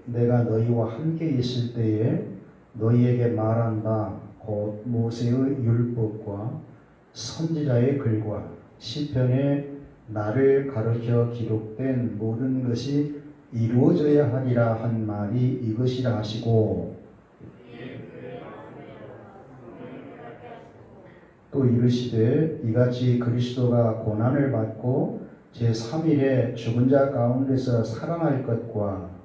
내가 너희와 함께 있을 때에 너희에게 말한다. 곧 모세의 율법과 선지자의 글과 시편에 나를 가르쳐 기록된 모든 것이 이루어져야 하리라 한 말이 이것이라 하시고, 또 이르시되 이같이 그리스도가 고난을 받고 제3일에 죽은 자 가운데서 살아날 것과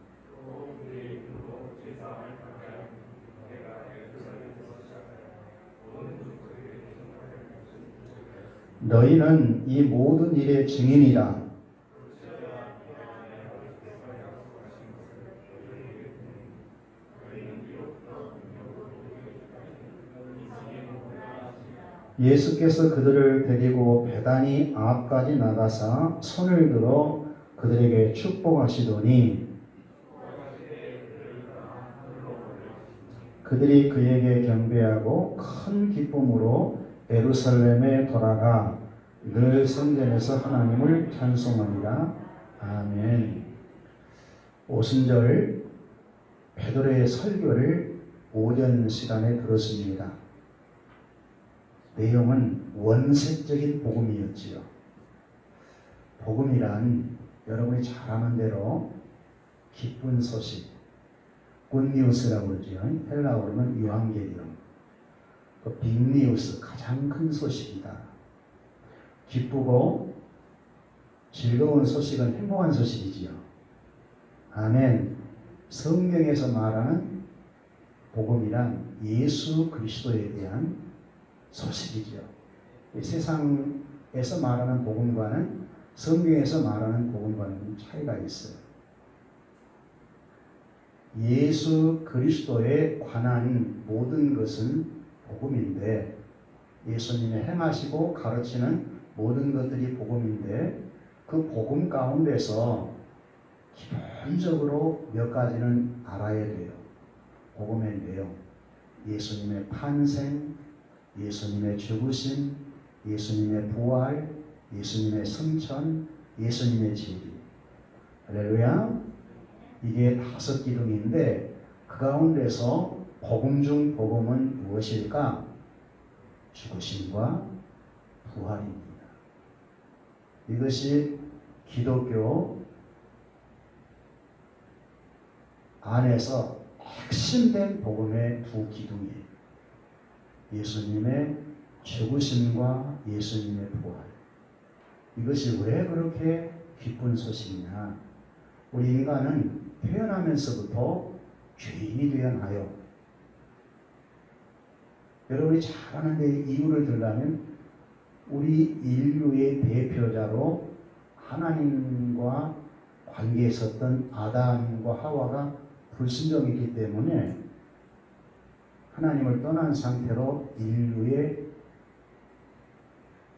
너희는 이 모든 일의 증인이라. 예수께서 그들을 데리고 베다니 앞까지 나가사 손을 들어 그들에게 축복하시더니 그들이 그에게 경배하고 큰 기쁨으로 예루살렘에 돌아가 늘 성전에서 하나님을 찬송하니라. 아멘. 오순절 베드로의 설교를 오전 시간에 들었습니다. 내용은 원색적인 복음이었지요. 복음이란 여러분이 잘 아는 대로 기쁜 소식, 굿뉴스라고 그러죠. 헬라어로는 유앙겔리온. 또 빅뉴스, 가장 큰 소식이다. 기쁘고 즐거운 소식은 행복한 소식이지요. 아멘. 성경에서 말하는 복음이란 예수 그리스도에 대한 소식이죠. 세상에서 말하는 복음과는 성경에서 말하는 복음과는 차이가 있어요. 예수 그리스도에 관한 모든 것은 복음인데, 예수님의 행하시고 가르치는 모든 것들이 복음인데, 그 복음 가운데서 기본적으로 몇 가지는 알아야 돼요. 복음의 내용, 예수님의 판생, 예수님의 죽으심, 예수님의 부활, 예수님의 성천, 예수님의 재림. 할렐루야. 이게 5 기둥인데 그 가운데서 복음 중 복음은 무엇일까? 죽으심과 부활입니다. 이것이 기독교 안에서 핵심된 복음의 2 기둥이에요. 예수님의 죽으심과 예수님의 부활. 이것이 왜 그렇게 기쁜 소식이냐? 우리 인간은 태어나면서부터 죄인이 되어야 하여. 여러분이 잘 아는데 이유를 들자면 우리 인류의 대표자로 하나님과 관계에 있었던 아담과 하와가 불순종했기 때문에 하나님을 떠난 상태로 인류의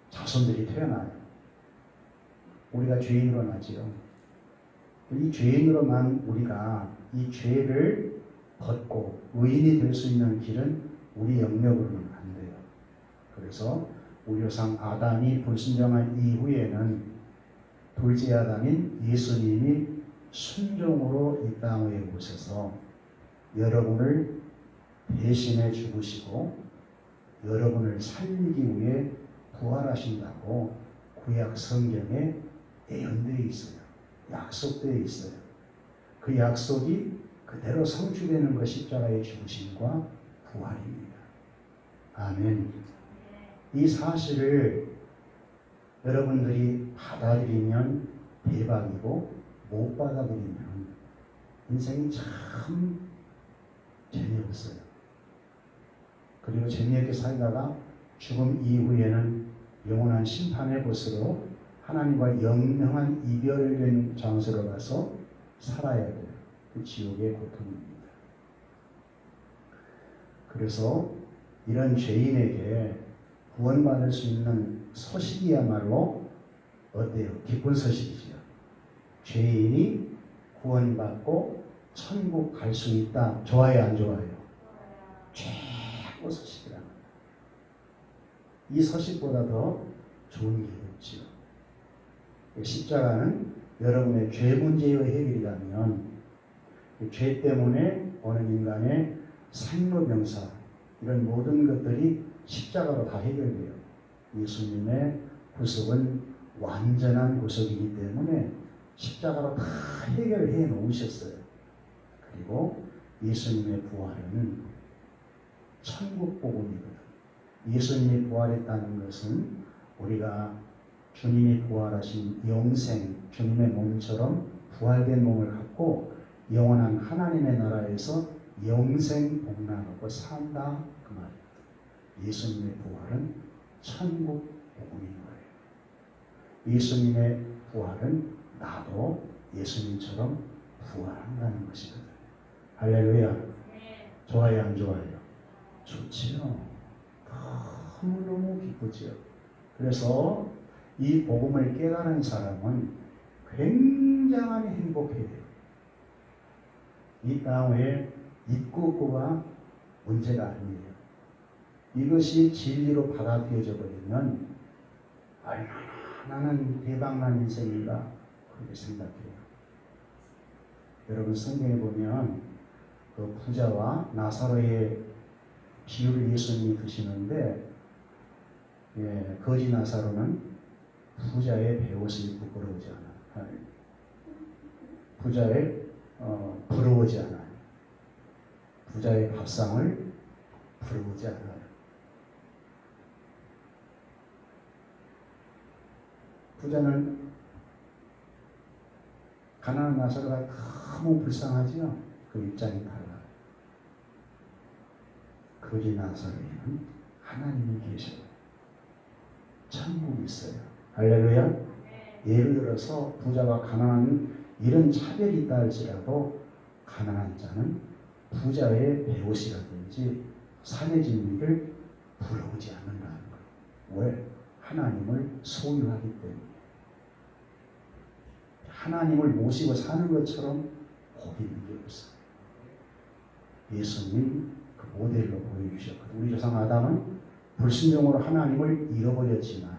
자손들이 태어나요. 우리가 죄인으로 나지요. 이 죄인으로만 우리가 이 죄를 벗고 의인이 될 수 있는 길은 우리 영역으로는 안 돼요. 그래서 우리 조상 아담이 불순종한 이후에는 둘째 아담인 예수님이 순종으로 이 땅에 오셔서 여러분을 대신해 죽으시고 여러분을 살리기 위해 부활하신다고 구약 성경에 예언되어 있어요. 약속되어 있어요. 그 약속이 그대로 성취되는 것이 십자가의 죽으심과 부활입니다. 아멘. 이 사실을 여러분들이 받아들이면 대박이고 못 받아들이면 인생이 참 재미없어요. 그리고 재미있게 살다가 죽음 이후에는 영원한 심판의 곳으로 하나님과 영영한 이별된 장소로 가서 살아야 돼요. 그 지옥의 고통입니다. 그래서 이런 죄인에게 구원받을 수 있는 소식이야말로 어때요? 기쁜 소식이지요. 죄인이 구원받고 천국 갈 수 있다. 좋아요, 안 좋아요? 최고 소식이랍니다. 이 소식보다 더 좋은 게 없지요. 십자가는 여러분의 죄 문제의 해결이라면 죄 때문에 오는 인간의 생로병사 이런 모든 것들이 십자가로 다 해결돼요. 예수님의 구속은 완전한 구속이기 때문에 십자가로 다 해결해 놓으셨어요. 그리고 예수님의 부활은 천국 복음이거든. 예수님이 부활했다는 것은 우리가 주님이 부활하신 영생, 주님의 몸처럼 부활된 몸을 갖고 영원한 하나님의 나라에서 영생 복락하고 산다 그 말이에요. 예수님의 부활은 천국 복음인 거예요. 예수님의 부활은 나도 예수님처럼 부활한다는 것이거든. 할렐루야. 좋아요, 안 좋아요? 좋지요. 너무너무 기쁘지요. 그래서 이 복음을 깨달은 사람은 굉장히 행복해요. 이 땅에 있고 없고가 문제가 아니에요. 이것이 진리로 받아들여져 버리면 얼마나 나는 대박난 인생인가 그렇게 생각해요. 여러분 성경에 보면 그 부자와 나사로의 비유를 예수님이 드시는데 거지 나사로는 부자의 배옷이 부끄러우지 않아요. 부자의 부러우지 않아요. 부자의 밥상을 부러우지 않아요. 부자는 가난한 나사로가 너무 불쌍하지요. 그 입장이 달라요. 거지 나사로에는 하나님이 계셔요. 천국이 있어요. 할렐루야. 예를 들어서 부자와 가난한 이런 차별이 있다 할지라도 가난한 자는 부자의 배옷이라든지 산의 진미를 부러우지 않는다는 거예요. 왜? 하나님을 소유하기 때문에. 하나님을 모시고 사는 것처럼 복이 있는 게 없어요. 예수님 그 모델로 보여주셨거든요. 우리 조상 아담은 불순종으로 하나님을 잃어버렸지만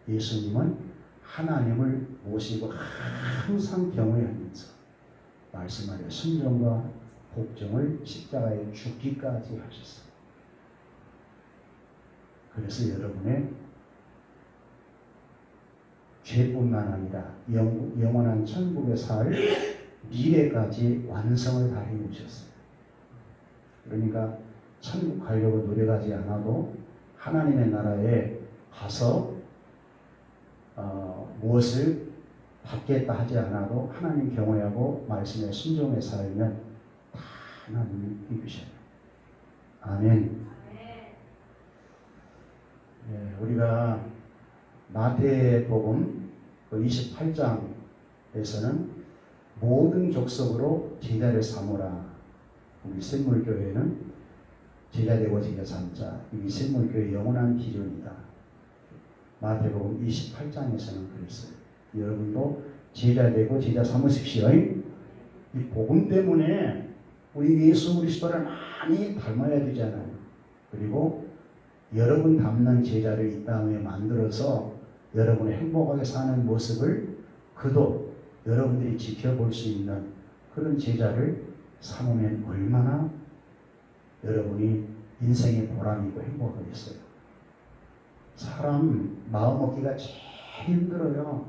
예수님은 하나님을 모시고 항상 경외하면서 말씀하여 순종과 복종을 십자가에 죽기까지 하셨어요. 그래서 여러분의 죄뿐만 아니라 영원한 천국에 살 미래까지 완성을 다 해놓으셨어요. 그러니까 천국 가려고 노력하지 않아도 하나님의 나라에 가서 무엇을 받겠다 하지 않아도 하나님 경외하고 말씀에 순종해 살면 다 하나님이 이루셔요. 아멘. 우리가 마태복음 28장에서는 모든 족속으로 제자를 삼으라. 우리 샘물교회는 제자되고 제자 삼자. 이 샘물교회 영원한 기준이다. 마태복음 28장에서는 그랬어요. 여러분도 제자되고 제자 삼으십시오. 이 복음 때문에 우리 예수 그리스도를 많이 닮아야 되잖아요. 그리고 여러분 닮는 제자를 이 땅에 만들어서 여러분이 행복하게 사는 모습을 그도 여러분들이 지켜볼 수 있는 그런 제자를 삼으면 얼마나 여러분이 인생의 보람이고 행복하겠어요. 사람 마음 얻기가 제일 힘들어요.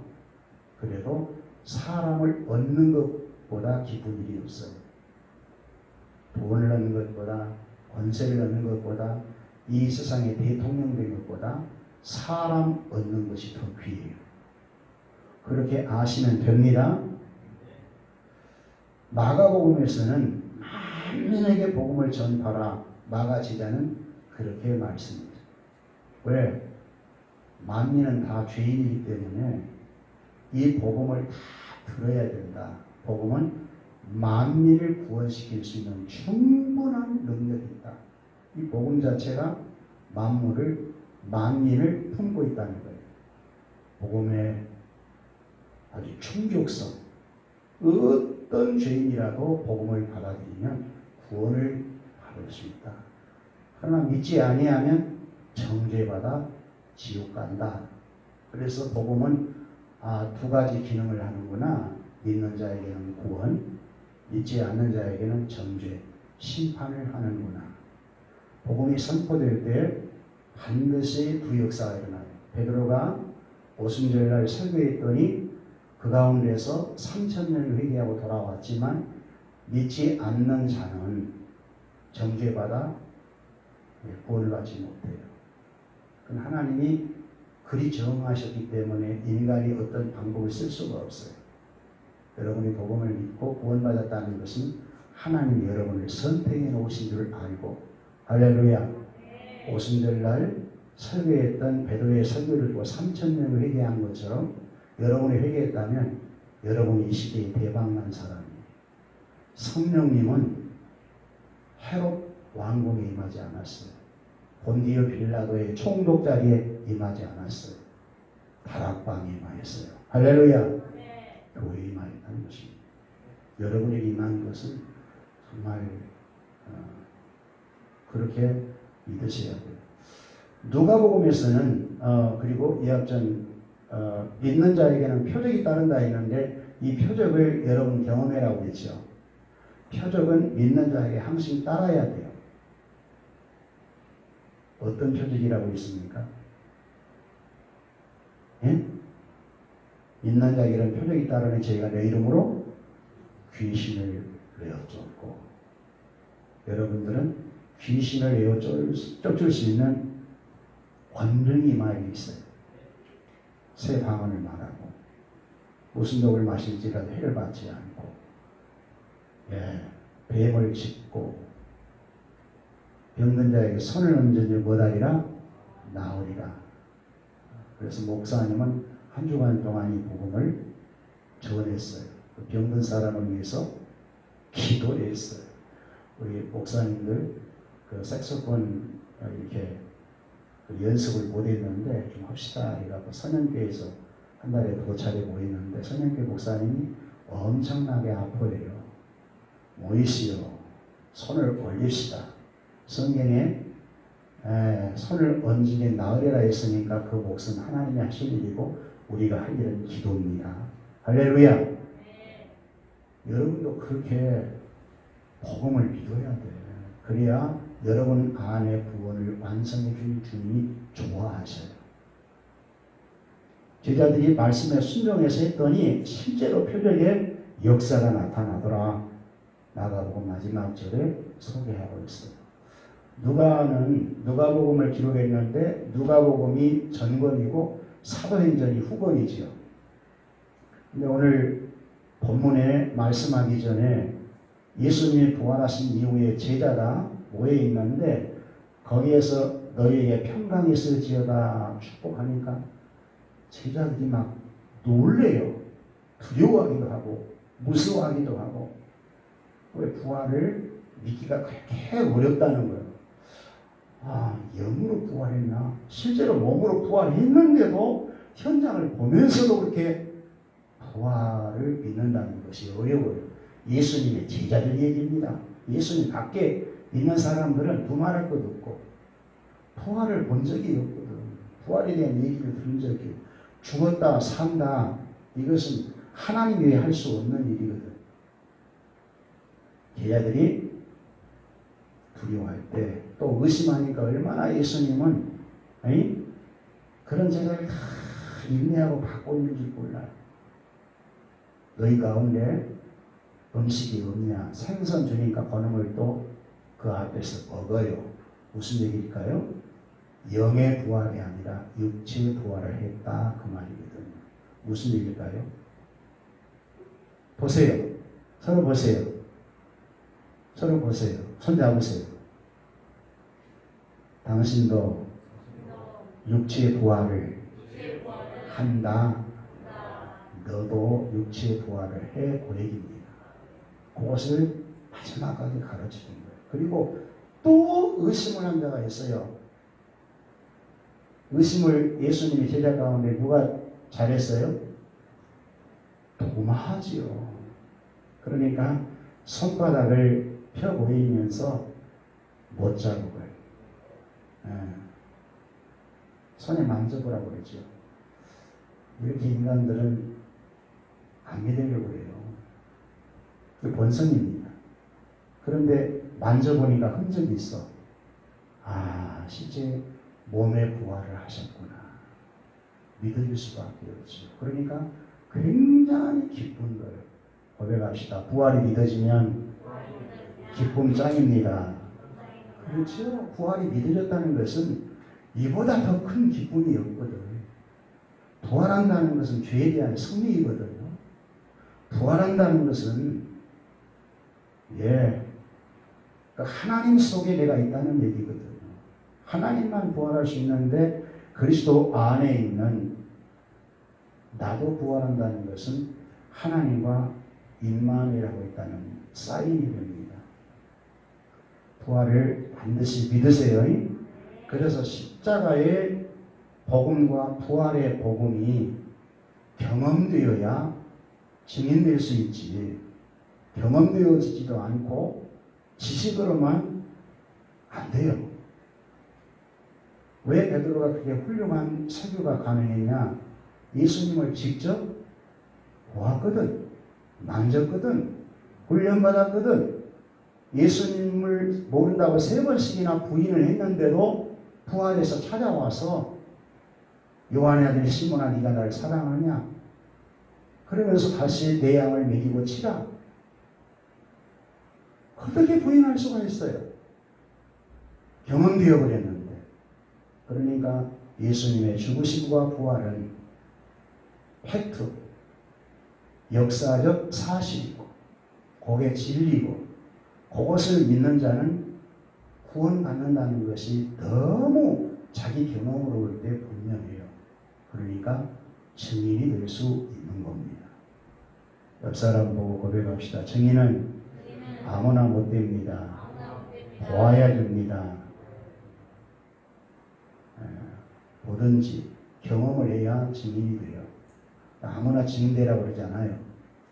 그래도 사람을 얻는 것보다 기쁜 일이 없어요. 돈을 얻는 것보다, 권세를 얻는 것보다, 이 세상의 대통령 되는 것보다 사람 얻는 것이 더 귀해요. 그렇게 아시면 됩니다. 마가복음에서는 만민에게 복음을 전파라. 마가 제자는 그렇게 말씀합니다. 왜? 만민은 다 죄인이기 때문에 이 복음을 다 들어야 된다. 복음은 만민을 구원시킬 수 있는 충분한 능력이 있다. 이 복음 자체가 만민을 품고 있다는 거예요. 복음의 아주 충족성. 어떤 죄인이라도 복음을 받아들이면 구원을 받을 수 있다. 그러나 믿지 아니하면 정죄받아 지옥 간다. 그래서 복음은 두 가지 기능을 하는구나. 믿는 자에게는 구원, 믿지 않는 자에게는 정죄, 심판을 하는구나. 복음이 선포될 때 반드시 두 역사가 일어나요. 베드로가 오순절날 설교했더니 그 가운데서 3,000명이 회개하고 돌아왔지만 믿지 않는 자는 정죄받아 구원을 받지 못해요. 그건 하나님이 그리 정하셨기 때문에 인간이 어떤 방법을 쓸 수가 없어요. 여러분이 복음을 믿고 구원받았다는 것은 하나님이 여러분을 선택해 놓으신 줄 알고, 할렐루야. 오순절날 설교했던 베드로의 설교를 듣고 3,000명을 회개한 것처럼 여러분이 회개했다면 여러분이 이 시대에 대박난 사람이에요. 성령님은 헤롯 왕궁에 임하지 않았어요. 본디오 빌라도의 총독 자리에 임하지 않았어요. 다락방에 임하였어요. 할렐루야. 교회에 임하였다는 것입니다. 여러분에게 임한 것은 정말 그렇게 믿으셔야 돼요. 누가복음에서는 그리고 예언전 믿는 자에게는 표적이 따른다 했는데 이 표적을 여러분 경험해라고 했죠. 표적은 믿는 자에게 항상 따라야 돼요. 어떤 표적이라고 했습니까? 예? 믿는 자에게는 표적이 따르는 저희가 내 이름으로 귀신을 내어쫓고, 여러분들은 귀신을 내어쫓을 수 있는 권능이 많이 있어요. 새 방언을 말하고 무슨 독을 마실지라도 해를 받지 않고, 뱀을 짚고, 병든 자에게 손을 얹으니 뭐하리라? 나으리라. 그래서 목사님은 한 주간 동안 이 복음을 전했어요. 그 병든 사람을 위해서 기도했어요. 우리 목사님들 그 색소폰 이렇게 그 연습을 못했는데 좀 합시다 이라고 선영교회에서 한 달에 2차례 모이는데 선영교회 목사님이 엄청나게 아파해요. 모이시오. 손을 올립시다. 성경에 손을 얹으니 나으리라 했으니까 그 몫은 하나님이 하실 일이고 우리가 할 일은 기도입니다. 할렐루야. 네. 여러분도 그렇게 복음을 믿어야 돼. 그래야 여러분 안에 구원을 완성해 준 주님이 좋아하셔요. 제자들이 말씀에 순종해서 했더니 실제로 표적의 역사가 나타나더라. 마가복음 마지막 절에 소개하고 있어요. 누가는 누가복음을 기록했는데 누가복음이 전권이고 사도행전이 후권이지요. 근데 오늘 본문에 말씀하기 전에 예수님이 부활하신 이후에 제자가 모여 있는데 거기에서 너희에게 평강이 있을지어다 축복하니까 제자들이 막 놀래요. 두려워하기도 하고 무서워하기도 하고, 왜 부활을 믿기가 그렇게 어렵다는 거예요. 영으로 부활했나? 실제로 몸으로 부활했는데도 현장을 보면서도 그렇게 부활을 믿는다는 것이 어려워요. 예수님의 제자들 얘기입니다. 예수님 밖에 있는 사람들은 두말할 것 없고 부활을 본 적이 없거든. 부활에 대한 얘기를 들은 적이 없고, 죽었다 산다 이것은 하나님이 할 수 없는 일이거든. 제자들이 두려워할 때 또 의심하니까 얼마나 예수님은 그런 제자를 다 인내하고 받고 있는지 몰라요. 너희 가운데 음식이 없냐? 생선 주니까 그놈을 또 그 앞에서 먹어요. 무슨 얘기일까요? 영의 부활이 아니라 육체의 부활을 했다 그 말이거든요. 무슨 얘기일까요? 보세요. 서로 보세요. 서로 보세요. 손 잡으세요. 당신도 육체의 부활을 한다. 너도 육체의 부활을 해 보내깁니다. 그것을 마지막까지 가르치는 거예요. 그리고 또 의심을 한 자가 있어요. 의심을 예수님이 제자 가운데 누가 잘했어요? 도마하지요. 그러니까 손바닥을 펴 보이면서 못 자국을 손에 만져보라고 그랬죠. 이렇게 인간들은 안 믿으려고 그래요. 그 본성입니다. 그런데 만져보니까 흔적이 있어. 아, 실제 몸의 부활을 하셨구나. 믿을 수밖에 없죠. 그러니까 굉장히 기쁜 거예요. 고백합시다. 부활이 믿어지면 기쁨 짱입니다. 그렇죠. 부활이 믿어졌다는 것은 이보다 더 큰 기쁨이 없거든. 부활한다는 것은 죄에 대한 승리이거든요. 부활한다는 것은 하나님 속에 내가 있다는 얘기거든요. 하나님만 부활할 수 있는데 그리스도 안에 있는 나도 부활한다는 것은 하나님과 임마누엘하고 있다는 사인이 됩니다. 부활을 반드시 믿으세요. 그래서 십자가의 복음과 부활의 복음이 경험되어야 증인될 수 있지, 경험되어지지도 않고 지식으로만 안 돼요. 왜 베드로가 그렇게 훌륭한 설교가 가능했냐? 예수님을 직접 보았거든, 만졌거든, 훈련받았거든. 예수님을 모른다고 3번씩이나 부인을 했는데도 부활해서 찾아와서 요한의 아들 시몬아, 네가 나를 사랑하냐? 그러면서 다시 내 양을 먹이고 치라. 어떻게 부인할 수가 있어요? 경험되어 버렸는데. 그러니까 예수님의 죽으심과 부활은 팩트, 역사적 사실이고, 그게 진리고, 그것을 믿는 자는 구원받는다는 것이 너무 자기 경험으로 올 때 분명해요. 그러니까 증인이 될 수 있는 겁니다. 옆 사람 보고 고백합시다. 증인은 아무나 못 됩니다. 보아야 됩니다. 뭐든지 경험을 해야 증인이 돼요. 아무나 증인되라고 그러잖아요.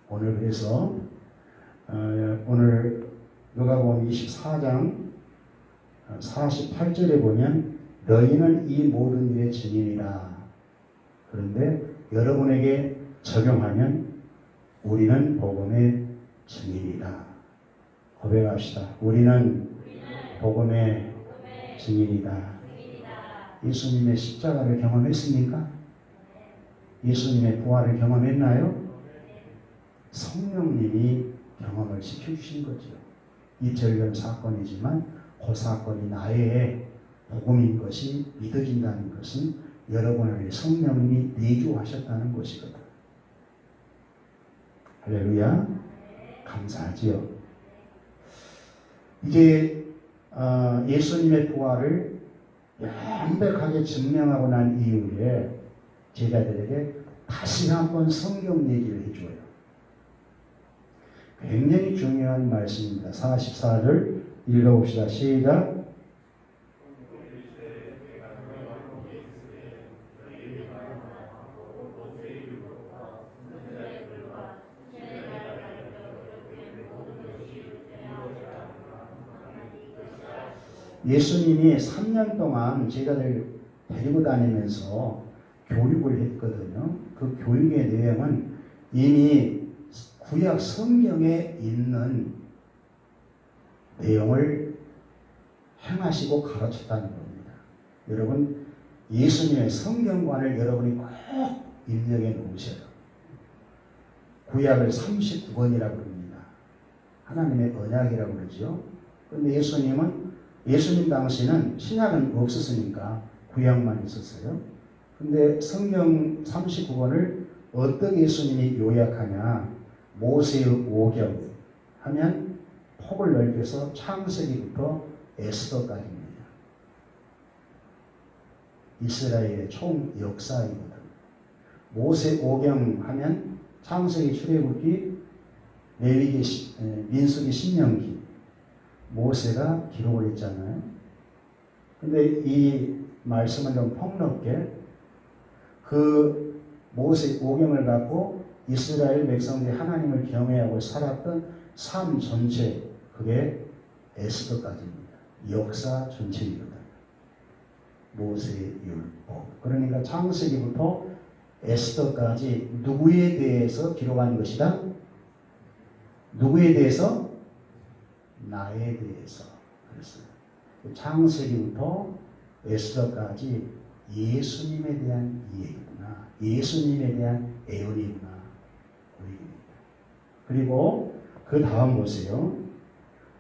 오늘 그래서 오늘 누가복음 24장 48절에 보면 너희는 이 모든 일의 증인이라. 그런데 여러분에게 적용하면 우리는 복음의 증인이다. 고백합시다. 우리는 복음의 증인이다. 예수님의 십자가를 경험했습니까? 예수님의 부활을 경험했나요? 성령님이 경험을 시켜주신 거죠. 이철경 사건이지만 그 사건이 나의 복음인 것이 믿어진다는 것은 여러분에게 성령님이 내주하셨다는 것이거든. 할렐루야. 감사하지요. 이제 예수님의 부활을 완벽하게 증명하고 난 이후에 제자들에게 다시 한번 성경 얘기를 해줘요. 굉장히 중요한 말씀입니다. 44절 읽어봅시다. 시작. 예수님이 3년 동안 제자들 데리고 다니면서 교육을 했거든요. 그 교육의 내용은 이미 구약 성경에 있는 내용을 행하시고 가르쳤다는 겁니다. 여러분, 예수님의 성경관을 여러분이 꼭 입력해 놓으셔요. 구약을 39권이라고 합니다. 하나님의 언약이라고 그러죠. 그런데 예수님 당시는 신약은 없었으니까 구약만 있었어요. 근데 성경 39권을 어떻게 예수님이 요약하냐? 모세의 오경 하면 폭을 넓혀서 창세기부터 에스더까지입니다. 이스라엘의 총 역사이거든. 모세 오경 하면 창세기, 출애굽기, 레위기, 민수기, 신명기, 모세가 기록을 했잖아요. 근데 이 말씀은 좀 폭넓게 그 모세 오경을 갖고 이스라엘 백성들이 하나님을 경외하고 살았던 삶 전체, 그게 에스더까지입니다. 역사 전체이거든. 모세의 율법. 그러니까 창세기부터 에스더까지 누구에 대해서 기록한 것이다? 누구에 대해서? 나에 대해서. 그랬어요. 창세기부터 에스더까지 예수님에 대한 이해구나. 예수님에 대한 애언이구나. 그리고 그 다음 보세요.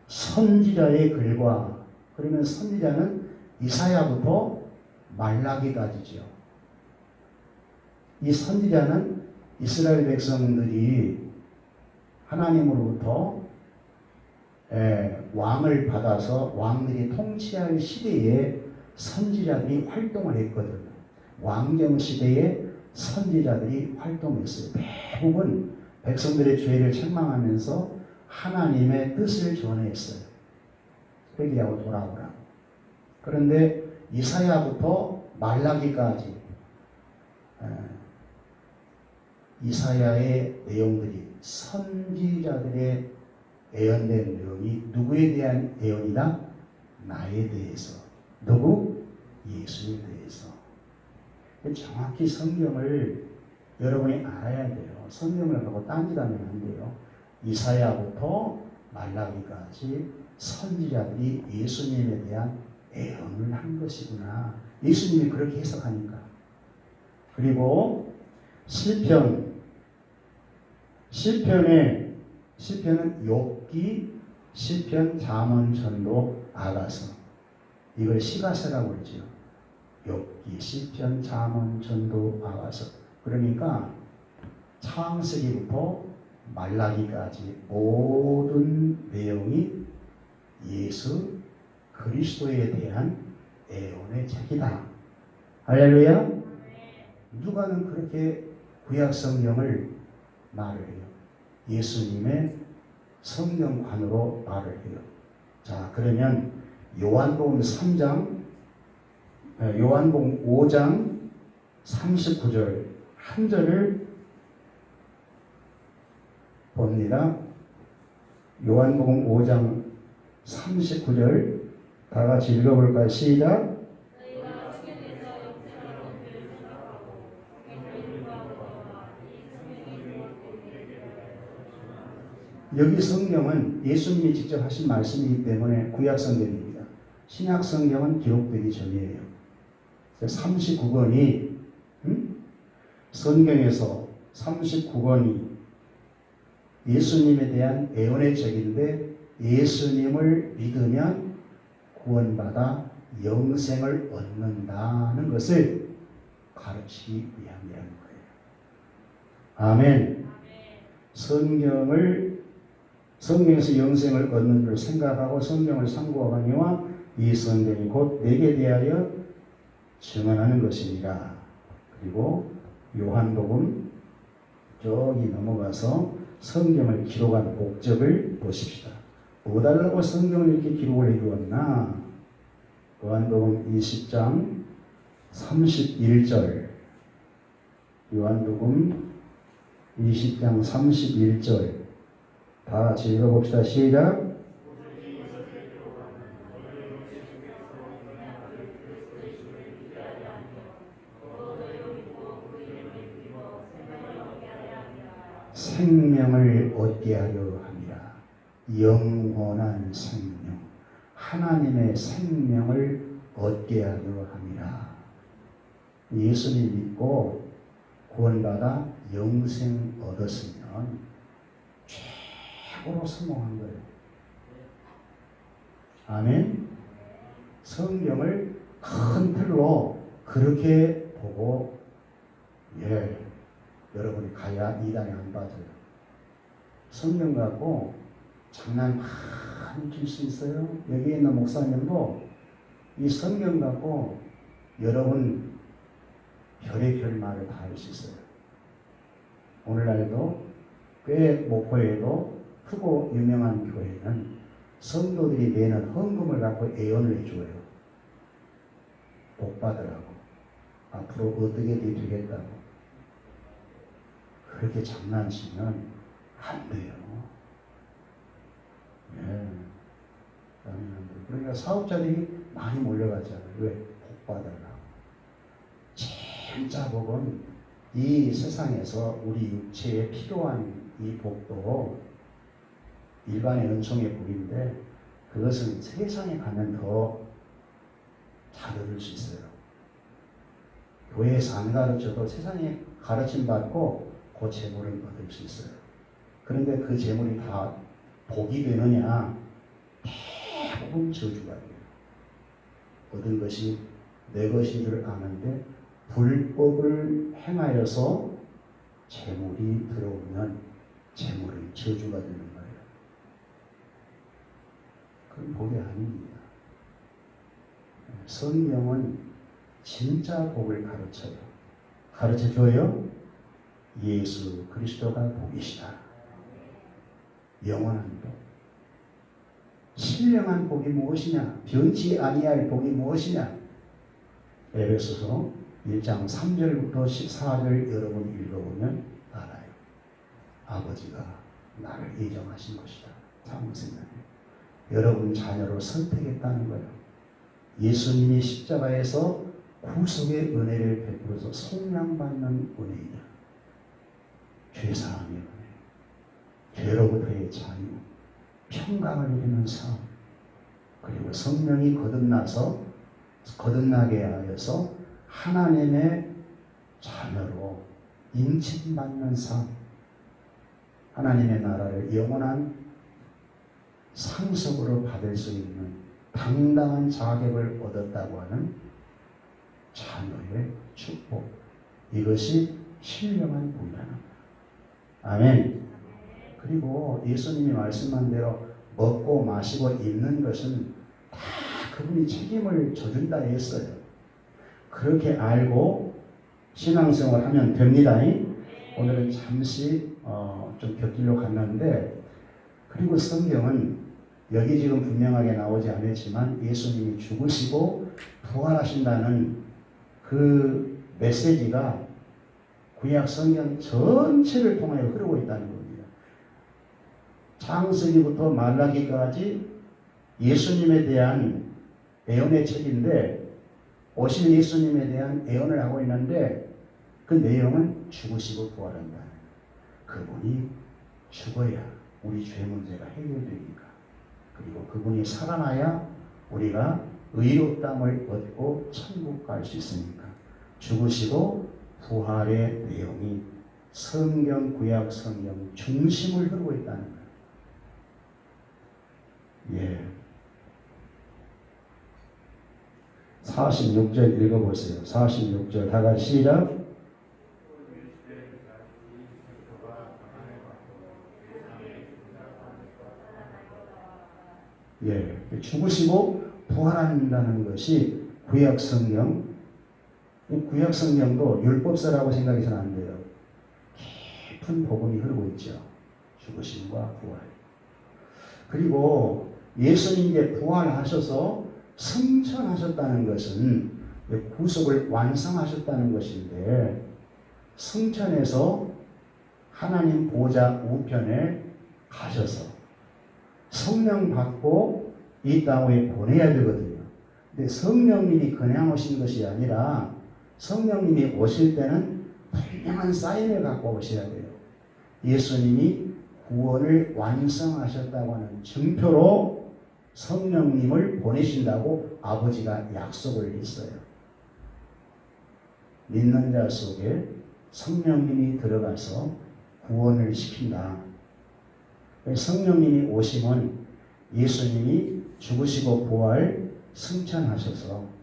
선지자의 글과, 그러면 선지자는 이사야부터 말라기까지죠. 이 선지자는 이스라엘 백성들이 하나님으로부터 왕을 받아서 왕들이 통치할 시대에 선지자들이 활동을 했거든요. 왕정 시대에 선지자들이 활동했어요. 대부분 백성들의 죄를 책망하면서 하나님의 뜻을 전했어요. 회개하고 돌아오라. 그런데 이사야부터 말라기까지 이사야의 내용들이 선지자들의 예언된 내용이 누구에 대한 예언이다? 나에 대해서. 누구? 예수에 대해서. 정확히 성경을 여러분이 알아야 돼요. 성경을 보고 딴짓하면 안 돼요. 이사야부터 말라기까지 선지자들이 예수님에 대한 예언을 한 것이구나. 예수님이 그렇게 해석하니까. 그리고 시편은 욥기, 시편, 잠언, 전도, 아가서. 이걸 시가서라고 그러죠. 욥기, 시편, 잠언, 전도, 아가서. 그러니까 창세기부터 말라기까지 모든 내용이 예수 그리스도에 대한 애원의 책이다. 할렐루야. 누가는 그렇게 구약 성경을 말을 해요. 예수님의 성경관으로 말을 해요. 자, 그러면 요한복음 5장 39절 한 절을 봅니다. 요한복음 5장 39절 다 같이 읽어볼까요? 시작. 여기 성경은 예수님이 직접 하신 말씀이기 때문에 구약 성경입니다. 신약 성경은 기록되기 전이에요. 39권이 성경에서 39권이 예수님에 대한 애언의 책인데 예수님을 믿으면 구원받아 영생을 얻는다는 것을 가르치기 위함이라는 거예요. 아멘. 성경에서 영생을 얻는 줄 생각하고 성경을 상고하거니와 이 성경이 곧 내게 대하여 증언하는 것이니라. 그리고 요한복음 저기 넘어가서 성경을 기록한 목적을 보십시다. 뭐 달라고 성경을 이렇게 기록을 해두었나? 요한복음 20장 31절. 요한복음 20장 31절. 다 같이 읽어봅시다. 시작. 생명을 얻게 하려 함이라. 영원한 생명, 하나님의 생명을 얻게 하려 함이라. 예수님 믿고 구원받아 영생 얻었으면 최고로 성공한 거예요. 아멘. 성경을 큰 틀로 그렇게 보고 여러분이 가야 이단에 안 빠져요. 성경 갖고 장난 많이 칠 수 있어요. 여기 있는 목사님도 이 성경 갖고 여러분 별의별 말을 다 할 수 있어요. 오늘날에도 꽤 목포에도 크고 유명한 교회는 성도들이 내는 헌금을 갖고 애언을 해줘요. 복 받으라고. 앞으로 어떻게 되겠다고. 그렇게 장난치면 안 돼요. 그러니까 사업자들이 많이 몰려가잖아요. 왜? 복 받으라고. 진짜 복은 이 세상에서 우리 육체에 필요한 이 복도 일반의 은총의 복인데 그것은 세상에 가면 더 잘 얻을 수 있어요. 교회에서 안 가르쳐도 세상에 가르침 받고 그 재물을 얻을 수 있어요. 그런데 그 재물이 다 복이 되느냐? 대부분 저주가 돼요. 얻은 것이 내 것인 줄 아는데 불법을 행하여서 재물이 들어오면 재물은 저주가 되는 거예요. 그건 복이 아닙니다. 성경은 진짜 복을 가르쳐요. 가르쳐줘요. 예수 그리스도가 복이시다. 영원한 복. 신령한 복이 무엇이냐? 변치 아니할 복이 무엇이냐? 에베소서 1장 3절부터 14절 여러분 읽어보면 알아요. 아버지가 나를 예정하신 것이다. 참으세요. 여러분 자녀로 선택했다는 거예요. 예수님이 십자가에서 구속의 은혜를 베풀어서 속량받는 은혜이다. 죄사함의 은혜, 죄로부터의 자유, 평강을 누리는 삶, 그리고 성령이 거듭나게 하여서 하나님의 자녀로 인칭받는 삶, 하나님의 나라를 영원한 상속으로 받을 수 있는 당당한 자격을 얻었다고 하는 자녀의 축복, 이것이 신령한 복이라는 거예요. 아멘. 그리고 예수님이 말씀한 대로 먹고 마시고 입는 것은 다 그분이 책임을 져준다 했어요. 그렇게 알고 신앙생활 하면 됩니다. 오늘은 잠시 좀 곁길로 갔는데, 그리고 성경은 여기 지금 분명하게 나오지 않았지만 예수님이 죽으시고 부활하신다는 그 메시지가 구약 성경 전체를 통하여 흐르고 있다는 겁니다. 창세기부터 말라기까지 예수님에 대한 예언의 책인데, 오실 예수님에 대한 예언을 하고 있는데 그 내용은 죽으시고 부활한다. 그분이 죽어야 우리 죄 문제가 해결되니까, 그리고 그분이 살아나야 우리가 의롭다함을 얻고 천국 갈 수 있으니까, 죽으시고 부활의 내용이 성경, 구약 성경 중심을 흐르고 있다는 거예요. 예. 46절 읽어보세요. 46절 다 같이 시작. 예, 죽으시고 부활한다는 것이 구약 성경. 구약 성경도 율법서라고 생각해서는 안 돼요. 깊은 복음이 흐르고 있죠. 죽으심과 부활. 그리고 예수님께 부활하셔서 승천하셨다는 것은 구속을 완성하셨다는 것인데, 승천해서 하나님 보좌 우편에 가셔서 성령 받고 이 땅에 보내야 되거든요. 근데 성령님이 그냥 오신 것이 아니라 성령님이 오실 때는 분명한 사인을 갖고 오셔야 돼요. 예수님이 구원을 완성하셨다고 하는 증표로 성령님을 보내신다고 아버지가 약속을 했어요. 믿는 자 속에 성령님이 들어가서 구원을 시킨다. 성령님이 오시면 예수님이 죽으시고 부활 승천하셔서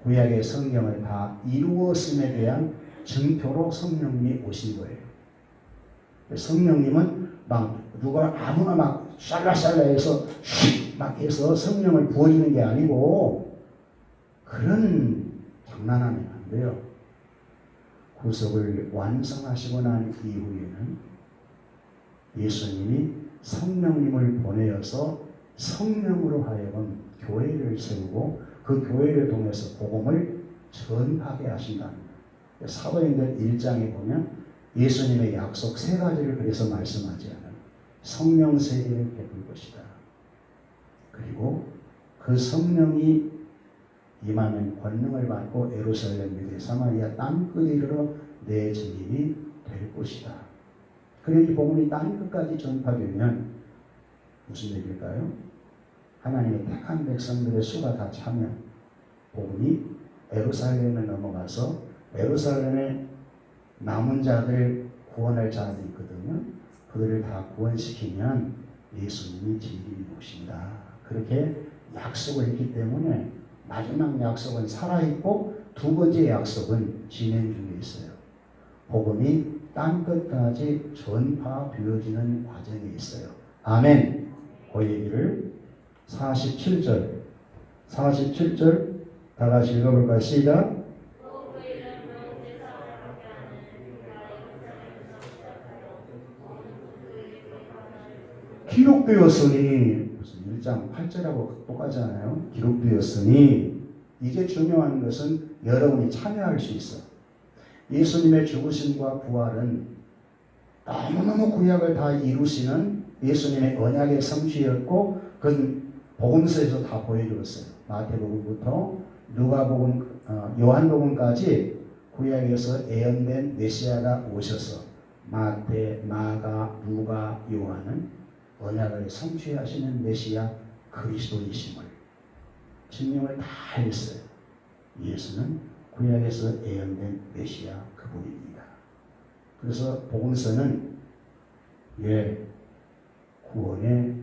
구약의 성경을 다 이루었음에 대한 증표로 성령님이 오신 거예요. 성령님은 막 누가 아무나 막 샬라샬라 해서 막 해서 성령을 부어주는 게 아니고, 그런 장난하면 안 돼요. 구속을 완성하시고 난 이후에는 예수님이 성령님을 보내어서 성령으로 하여금 교회를 세우고 그 교회를 통해서 복음을 전하게 하신다는 거예요. 사도행전 1장에 보면 예수님의 약속 3가지를 그래서 말씀하지 않아요. 성령 세례를 베풀 것이다. 그리고 그 성령이 임하면 권능을 받고 예루살렘, 유대, 사마리아 땅끝에 이르러 내 증인이 될 것이다. 그래 이 복음이 땅끝까지 전파되면 무슨 얘기일까요? 하나님의 택한 백성들의 수가 다 차면 복음이 예루살렘에 넘어가서 예루살렘에 남은 자들 구원할 자들이 있거든요. 그들을 다 구원시키면 예수님이 진리를 오신다. 그렇게 약속을 했기 때문에 마지막 약속은 살아있고 두 번째 약속은 진행 중에 있어요. 복음이 땅끝까지 전파되어지는 과정에 있어요. 아멘. 그 얘기를 47절 다 같이 읽어볼까요? 시작. 기록되었으니 무슨 1장 8절하고 똑같잖아요. 기록되었으니 이제 중요한 것은 여러분이 참여할 수 있어. 예수님의 죽으심과 부활은 너무너무 구약을 다 이루시는 예수님의 언약의 성취였고 그건 복음서에서 다 보여주었어요. 마태복음부터 누가복음, 요한복음까지 구약에서 예언된 메시아가 오셔서 마태, 마가, 누가, 요한은 언약을 성취하시는 메시아 그리스도이심을 증명을 다 했어요. 예수는 구약에서 예언된 메시아 그분입니다. 그래서 복음서는 구원의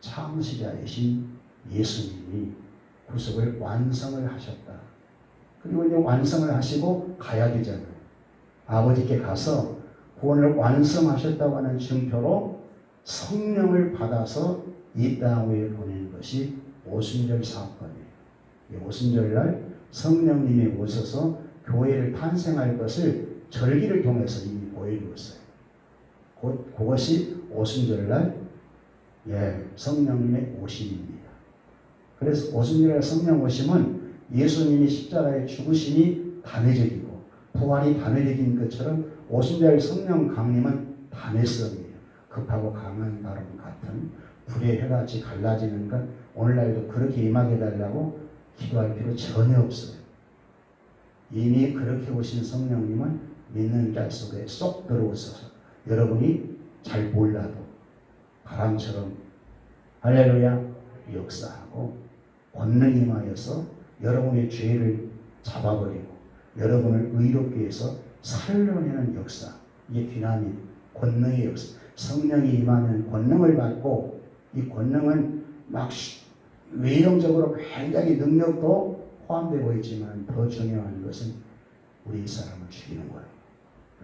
창시자이신 예수님이 구속을 완성을 하셨다. 그리고 이제 완성을 하시고 가야 되잖아요. 아버지께 가서 구원을 완성하셨다고 하는 증표로 성령을 받아서 이 땅에 보내는 것이 오순절 사건이에요. 오순절날 성령님이 오셔서 교회를 탄생할 것을 절기를 통해서 이미 보여주었어요. 그것이 오순절날 성령님의 오심입니다. 그래서 오순절날 성령 오심은 예수님이 십자가에 죽으심이 단회적이고 부활이 단회적인 것처럼 오순절 성령 강림은 단회성이에요. 급하고 강한 바람 같은 불의 해같이 갈라지는 것 오늘날도 그렇게 임하게 해달라고 기도할 필요 전혀 없어요. 이미 그렇게 오신 성령님은 믿는 자 속에 쏙 들어오셔서 여러분이 잘 몰라도 바람처럼 할렐루야 역사하고 권능이 임하여서 여러분의 죄를 잡아버리고 여러분을 의롭게 해서 살려내는 역사. 이게 디나믹 권능의 역사. 성령이 임하면 권능을 받고 이 권능은 막 외형적으로 굉장히 능력도 포함되고 있지만 더 중요한 것은 우리 이 사람을 죽이는 거예요.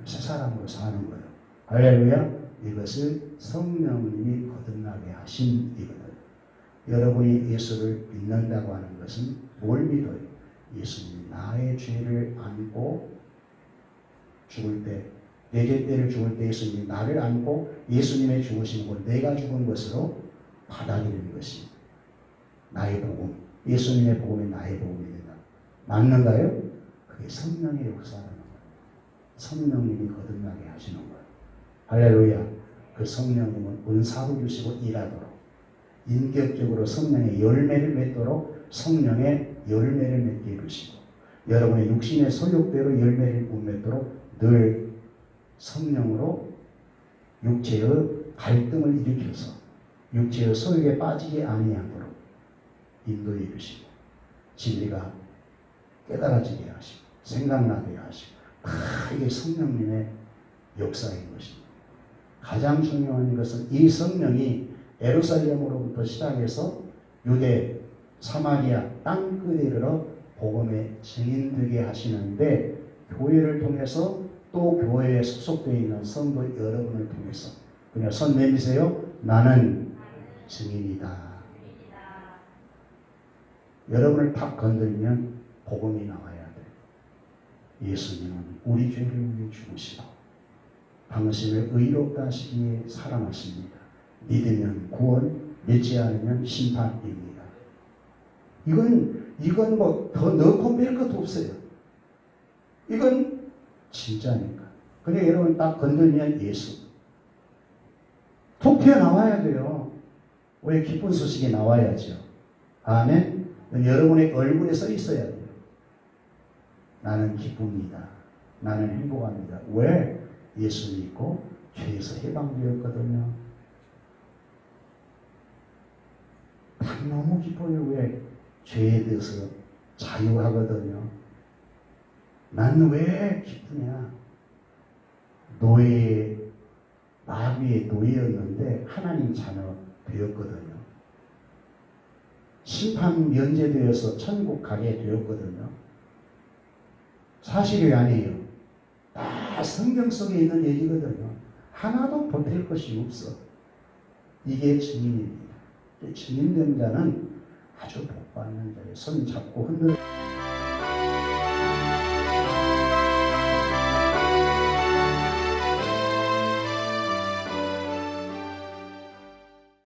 새 사람으로 사는 거예요. 할렐루야. 이것을 성령님이 거듭나게 하신 이거예요. 여러분이 예수를 믿는다고 하는 것은 뭘 믿어요? 예수님이 나의 죄를 안고 죽을 때 내 죄 때를 죽을 때 예수님이 나를 안고 예수님의 죽으신 것 내가 죽은 것으로 받아들이는 것이 나의 복음, 예수님의 복음이 나의 복음입니다. 맞는가요? 그게 성령의 역사라는 거예요. 성령님이 거듭나게 하시는 거예요. 할렐루야. 그 성령님은 은사도 주시고 일하도록 인격적으로 성령의 열매를 맺도록 성령의 열매를 맺게 해주시고 여러분의 육신의 소욕대로 열매를 못 맺도록 늘 성령으로 육체의 갈등을 일으켜서 육체의 소욕에 빠지지 아니하도록 인도해 주시고 진리가 깨달아지게 하시고 생각나게 하시고 이게 성령님의 역사인 것입니다. 가장 중요한 것은 이 성령이 예루살렘으로부터 시작해서 유대, 사마리아 땅끝에 이르러 복음의 증인되게 하시는데 교회를 통해서 또 교회에 소속되어 있는 성도 여러분을 통해서 그냥 손 내미세요. 나는 증인이다. 여러분을 탁 건드리면 복음이 나와야 돼. 예수님은 우리 죄를 위해 죽으시고 당신을 의롭다 하시기에 사랑하십니다. 믿으면 구원, 믿지 않으면 심판입니다. 이건 뭐 더 넣고 뺄 것도 없어요. 이건 진짜니까. 그냥 여러분 딱 건들면 예수. 톡 튀어나와야 돼요. 왜 기쁜 소식이 나와야죠. 아멘. 여러분의 얼굴에 써 있어야 돼요. 나는 기쁩니다. 나는 행복합니다. 왜? 예수 믿고 죄에서 해방되었거든요. 참 너무 기뻐요. 왜? 죄에 대해서 자유하거든요. 난 왜 기쁘냐? 마귀의 노예였는데 하나님 자녀 되었거든요. 심판 면제되어서 천국 가게 되었거든요. 사실이 아니에요. 다 성경 속에 있는 얘기거든요. 하나도 보탤 것이 없어. 이게 증인입니다. 증인된 자는 아주 복 받는 자예요. 손 잡고 흔들